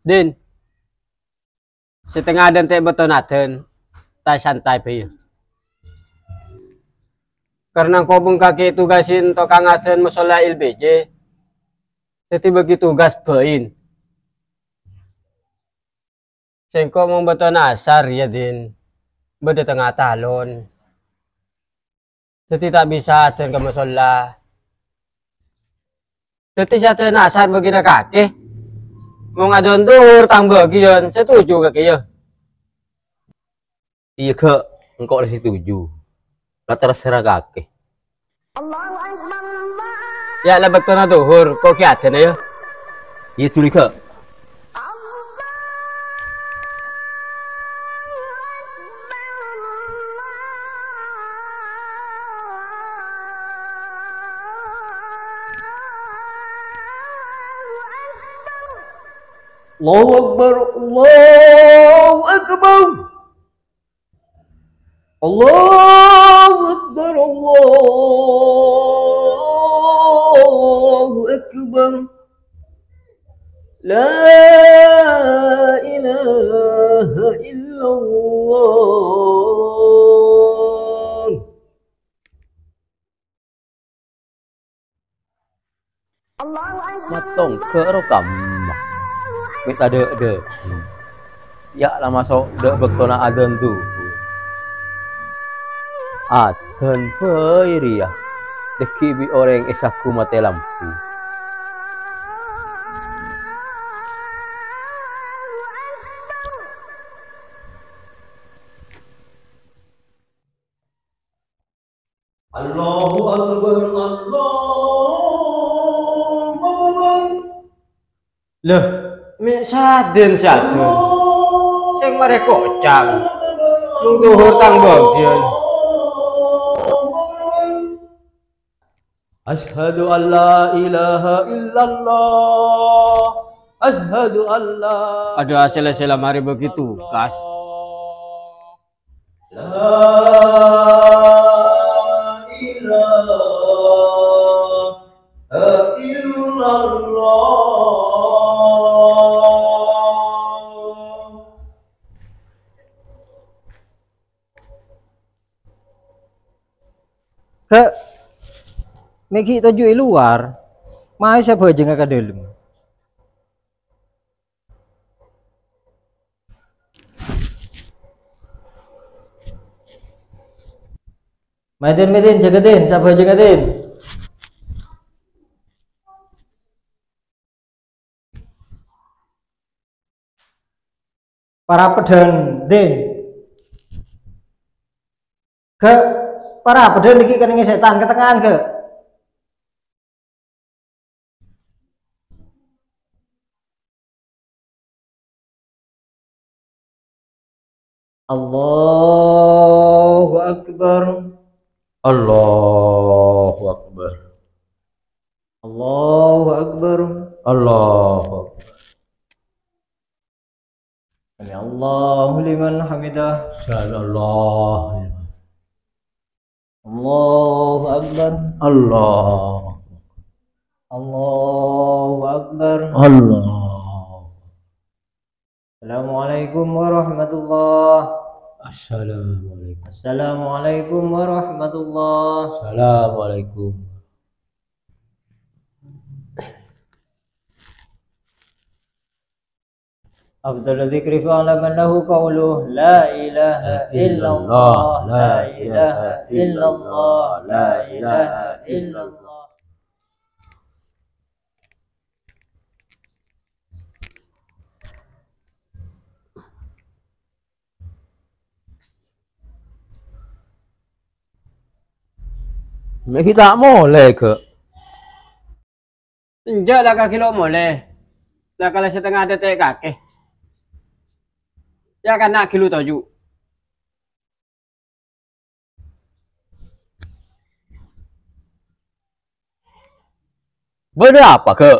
Din, setengah dan teh betonaten, tay santai pe. Karena kau bung kaki tugasin tokangaten musola LBJ, jadi bagi tugas bain. Sengko mau beton asar ya Din, beda tengah talon. Jadi tak bisa aten ke musola. Jadi saya asar bagi kaki. Mau ngadon dur tang bagi yon, setuju kaki ya? Iya ke, engkau lah setuju. Lah terserah kaki. Ya lah betul na duhur, kok kiaten ya? Iya sulit ke. Allahu Akbar, Allahu Akbar. Allahu Akbar, Allahu Akbar. La ilaha illallah. Matong ke rokam. Kita ada. Ya lah masuk dek bektona adan tu. Adan peiriah. Dekibi orang esaku mati lampu. Allahu Akbar, Allahu Akbar. Loh, mek sadin. Sing mare kocang. Mung duhur tang bagian. Ashhadu an la ilaha illallah. Ashhadu an la. Ada hasil-hasil mari begitu, kas. La ilaha illallah. Meki tuju luar, mau siapa aja nggak ke dalam. Medin, jagatin, siapa aja jagatin. Para pedang, din. Ke para pedang niki keningi setan ke tengahan ke. Allahu Akbar. Allahu Akbar. Allahu Akbar. Allahu Akbar. Sami Allahu liman hamidah. Sallallahu. Allahu Akbar. Allah. Allahu Akbar. Allah. Assalamualaikum warahmatullahi. Assalamualaikum. Assalamualaikum warahmatullahi. Assalamualaikum. Afdal dzikri fa'lam annahu qawluhu la ilaha illallah, la ilaha illallah, la ilaha illallah. Mek kita boleh ke? Enggak lah kaki lo boleh. Lah kalau setengah ada teh kaki. Ya kan nak kilo tuju. Beda apa ke?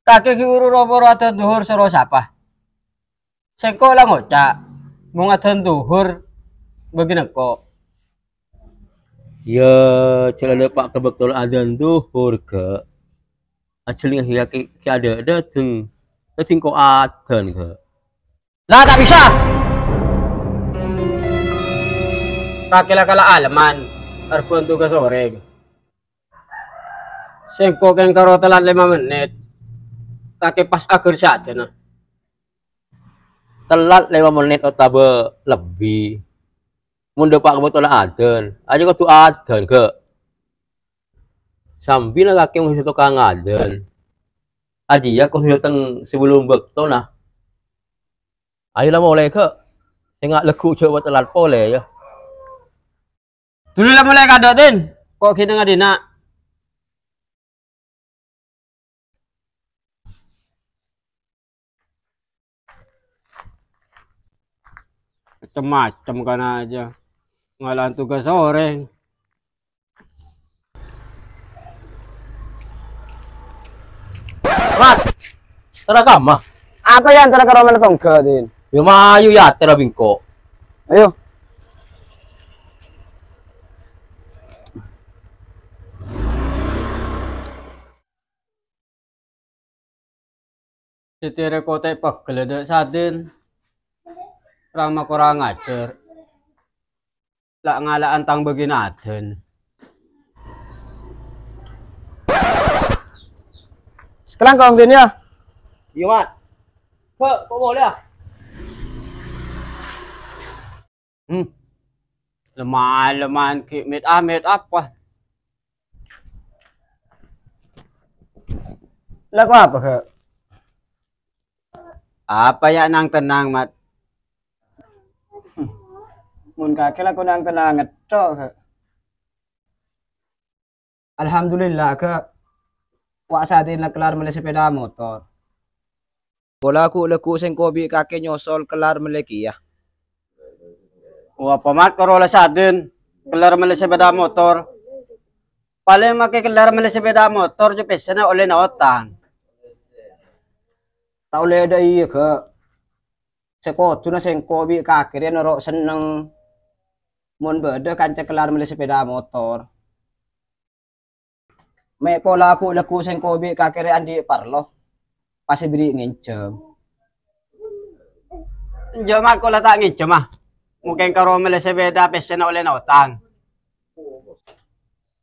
Kaki kiuru robo rata duhur sero siapa? Sengko lah ngocak. Bunga duhur begini kok. Ya, celana pak kebetul adan duhur ke. Actually hiya ki adaถึงko aten ke. Lah tak bisa. Kakila kala alaman. Arpun tugas oreg. Sengko keng karo telat 5 menit. Kaki pas akhir saja na. Telat 5 menit atau lebih. Mun pak kebetulan aden. Aja ko tu aden ke. Sambil na kaki mo situ kang aden. Aji ya ko datang sebelum bekto nah. Ayolah mulai ke. Tengok leku coba telat boleh ya. Dulu lah mulai kada din. Kok kita nga dina. Macam-macam kan aja. Ngalan tugas orang. Mat. Tara kama. Apa yang antara karoman atong ke din? Yo mayu ya tera bingko. Ayo. Titire kota pagkelada sa atin. Rama kurang ajar. Lah ngalaan tang bagi natin. Sekarang kau din ya. Yo mat. Ke kok boleh ah? Lemah-lemahan ki meet up wah. Lagu apa ke? Apa ya nang tenang mat? Mun kaki lagu nang tenang ngetok ke. Alhamdulillah ke. Wak sa din na kelar meli sepeda motor. Bola aku leku sing kobi kaki nyosol kelar meleki ya. Wah pamat karola sa atin. Kelar mali sepeda motor. Paling makikelar mali sepeda motor jo pesa na oleh na otang. Tau le da iya ke. Sekotu na sing kobi kaki dia norok seneng. Mun beda kanca kelar meli sepeda motor. May pola aku leku sing kobi kaki dia andi parlo. Pasti beri ngincem. Jamat ko lata ngidyo mah. Mungkin karo mali sepeda pesa na oleh na otang.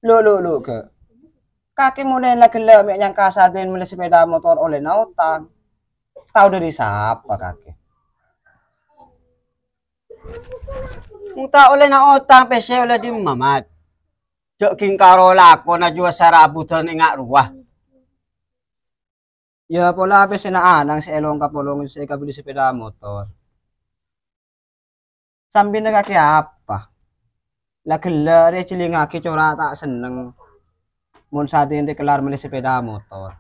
Lu ke. Kaki mo na laki lami yang kasa din meli sepeda motor oleh na utang. Tahu dari siapa kaki? Kung ta oleh na otang pesa oleh di mamat. Jok king karo lako na jua sarabutan ingat ruah. Ya pola apa sinaan si elong kapolong sa ikabili sepeda motor. Sambil na kaki apa? Laki lari cilingaki cora tak seneng. Mun sa din kelar meli sepeda motor.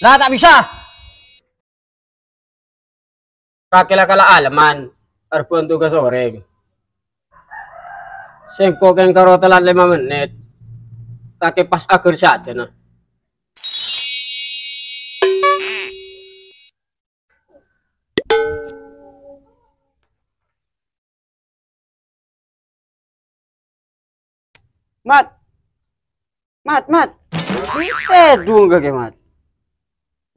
Lah tak bisa. Kakila kala alaman. Arpun tugas oreg. Sengko keng karo telat 5 menit. Kaki pas akhir saja na. Mat. Tedung ke mat.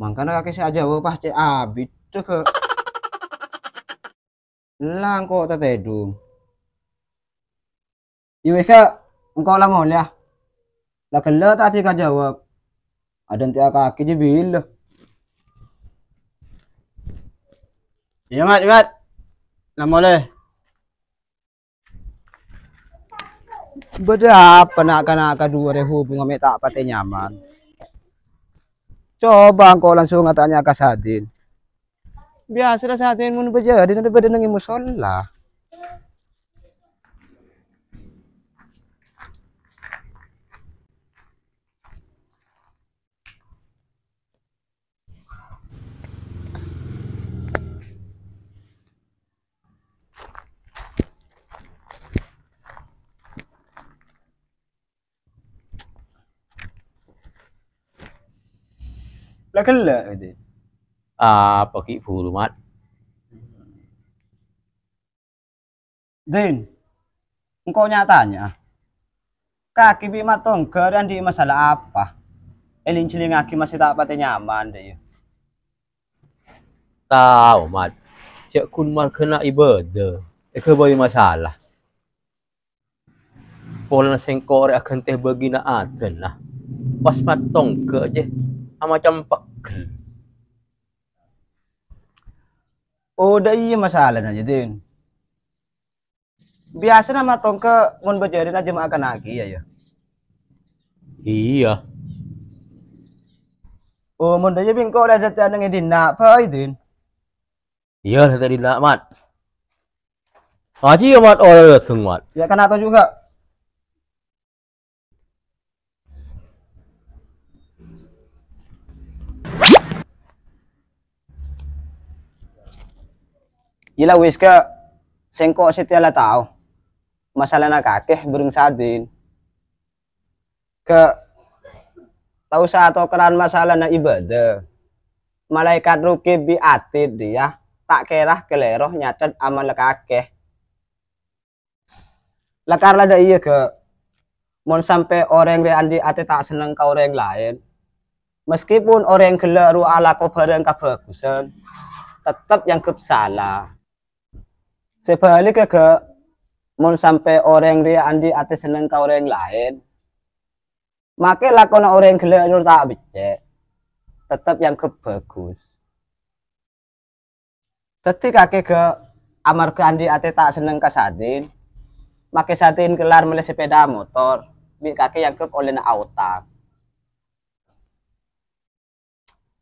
Mangkana kaki sa Jawa pas cek abit tuh ke. Lang kok tatedung. Iwe ka engkau lah mau ya. Lah kela tadi ka jawab. Ada nanti kaki je bila. Iya mat. Lah boleh. Beda apa nak dua hubungan kami tak pati nyaman. Coba engkau langsung tanya ke Sadin. Biasa lah Sadin mun bejadi nanti beda nengi musola. Lah kela itu. Pakai bulu mat. Din. Engkau nyatanya. Kaki bi matongker dan di masalah apa? Elin ciling aki masih tak pati nyaman deh. Tahu mat. Cik kun mal kena ibadah. Ke boy masalah. Pola sengkor akan teh bagi na aden lah. Pas matong ke je. Macam pekel. Oh, dah iya masalah aja din. Biasa nama tong ke mun berjarin aja makan lagi ya. Iya. Oh, mun dah bingko udah datang ngedin nak apa din? Iya tadi nak mat. Haji mat orang datang mat. Ya kan atau juga. Gila wis ke sengkok setiala tahu masalah nak kakek burung sadin ke tahu satu keran masalah na ibadah malaikat rukib bi atid dia tak kerah keleroh nyatet amal kakek lakar lada iya ke mon sampai orang yang andi ate tak seneng ke orang lain meskipun orang keleru ala ko bareng kebagusan tetap yang salah. Sebaliknya ke mon sampai orang dia andi ate seneng ke orang lain make lakon orang keleru tak becek tetap yang bagus. Ketika ke amar ke andi ate tak seneng ke sadin make sadin kelar mele sepeda motor bi kaki yang oleh na auta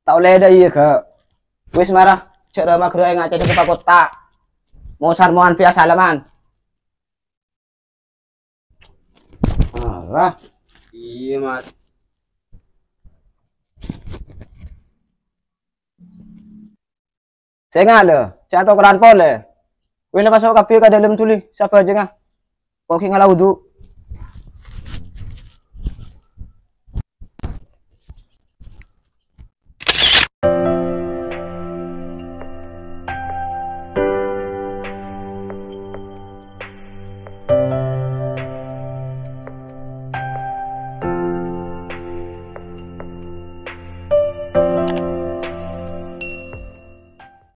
tak oleh dah iya ke wis marah cara makro yang ngaca ke kota mau sarmoan via salaman alah Iya mat. saya nggak ada saya tahu keran pole wila masuk kapi ke dalam tuli siapa aja nggak kau tinggal wudu